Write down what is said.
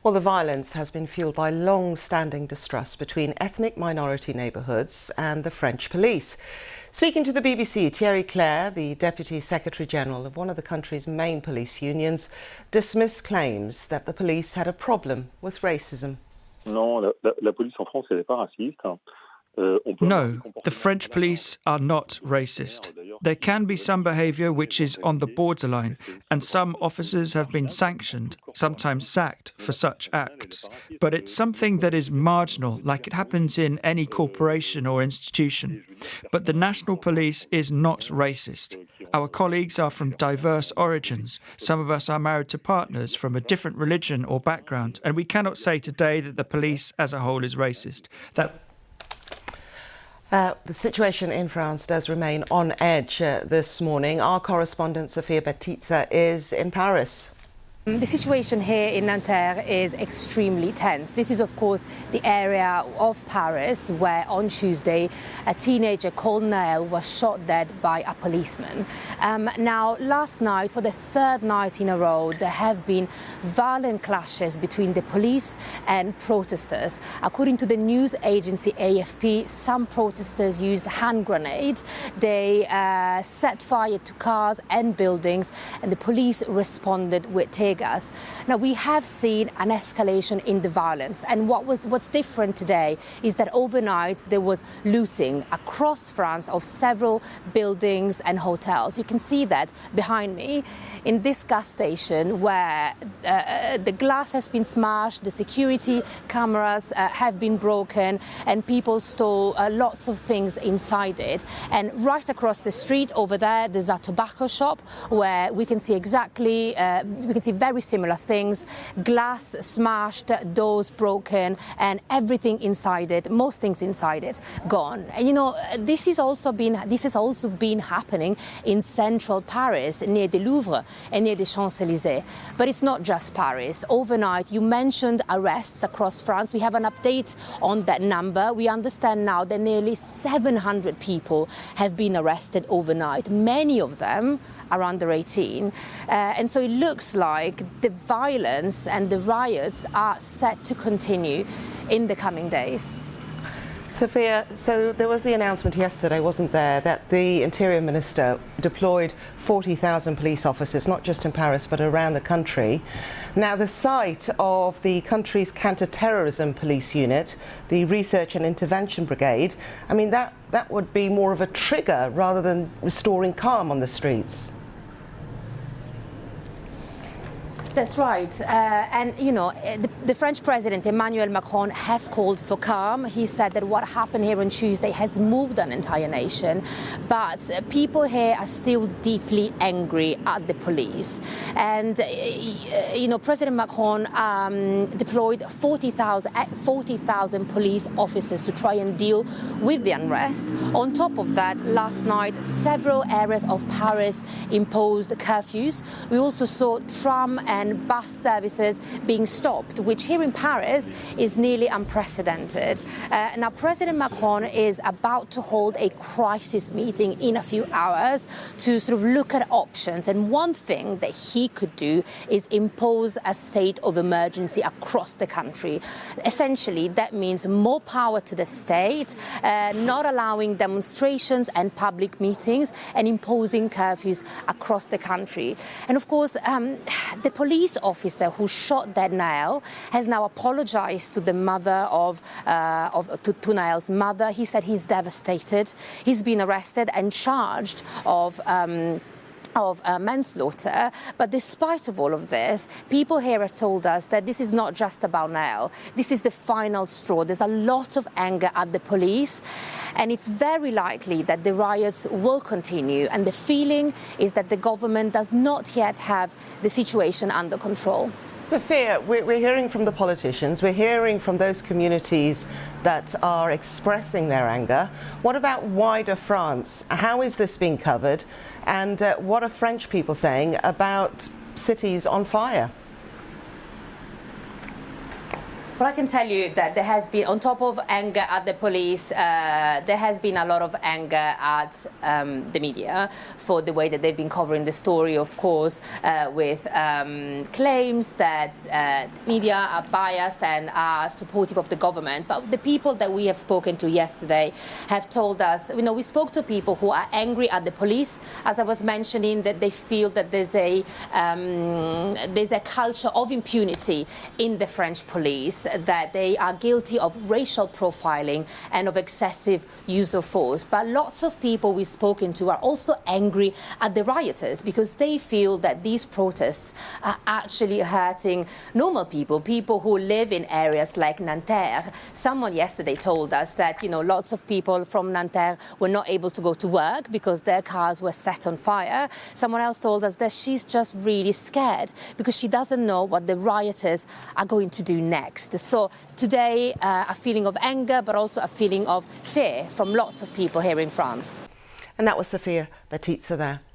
Well, the violence has been fueled by long-standing distrust between ethnic minority neighbourhoods and the French police. Speaking to the BBC, Thierry Claire, the Deputy Secretary-General of one of the country's main police unions, dismissed claims that the police had a problem with racism. Non, la police en France, elle n'est pas raciste. No, the French police are not racist. There can be some behaviour which is on the borderline, and some officers have been sanctioned, sometimes sacked, for such acts. But it's something that is marginal, like it happens in any corporation or institution. But the national police is not racist. Our colleagues are from diverse origins. Some of us are married to partners from a different religion or background, and we cannot say today that the police as a whole is racist. The situation in France does remain on edge this morning. Our correspondent Sofia Betitza is in Paris. The situation here in Nanterre is extremely tense. This is, of course, the area of Paris where on Tuesday a teenager called Naël was shot dead by a policeman. Now, last night, for the third night in a row, there have been violent clashes between the police and protesters. According to the news agency AFP, some protesters used hand grenades. They set fire to cars and buildings, and the police responded with tear gas. Now, we have seen an escalation in the violence, and what's different today is that overnight there was looting across France of several buildings and hotels. You can see that behind me in this gas station where the glass has been smashed, the security cameras have been broken, and people stole lots of things inside it. And right across the street over there, there's a tobacco shop where we can see very similar things: glass smashed, doors broken, and everything inside it, most things inside it, gone. And you know, this has also been happening in central Paris, near the Louvre and near the Champs-Élysées. But it's not just Paris. Overnight, you mentioned arrests across France. We have an update on that number. We understand now that nearly 700 people have been arrested overnight. Many of them are under 18. And so it looks like the violence and the riots are set to continue in the coming days. Sophia, so there was the announcement yesterday, wasn't there, that the Interior Minister deployed 40,000 police officers, not just in Paris, but around the country. Now, the site of the country's counter-terrorism police unit, the Research and Intervention Brigade, I mean, that would be more of a trigger rather than restoring calm on the streets. That's right. And, you know, the French President Emmanuel Macron has called for calm. He said that what happened here on Tuesday has moved an entire nation. But people here are still deeply angry at the police. And, you know, President Macron deployed 40,000 police officers to try and deal with the unrest. On top of that, last night, several areas of Paris imposed curfews. We also saw tram and bus services being stopped, which here in Paris is nearly unprecedented. Now, President Macron is about to hold a crisis meeting in a few hours to sort of look at options. And one thing that he could do is impose a state of emergency across the country. Essentially, that means more power to the state, not allowing demonstrations and public meetings, and imposing curfews across the country. And of course, the police officer who shot dead Naël has now apologized to the mother to Naël's mother. He said he's devastated. He's been arrested and charged of manslaughter. But despite of all of this, people here have told us that this is not just about Naël. This is the final straw. There's a lot of anger at the police, and it's very likely that the riots will continue. And the feeling is that the government does not yet have the situation under control. Sophia, we're hearing from the politicians, we're hearing from those communities that are expressing their anger. What about wider France? How is this being covered? And what are French people saying about cities on fire? Well, I can tell you that there has been, on top of anger at the police, there has been a lot of anger at the media for the way that they've been covering the story, of course, with claims that media are biased and are supportive of the government. But the people that we have spoken to yesterday have told us, we spoke to people who are angry at the police, as I was mentioning, that they feel that there's a culture of impunity in the French police, that they are guilty of racial profiling and of excessive use of force. But lots of people we've spoken to are also angry at the rioters because they feel that these protests are actually hurting normal people, people who live in areas like Nanterre. Someone yesterday told us that, lots of people from Nanterre were not able to go to work because their cars were set on fire. Someone else told us that she's just really scared because she doesn't know what the rioters are going to do next. So today, a feeling of anger, but also a feeling of fear from lots of people here in France. And that was Sophia Batista there.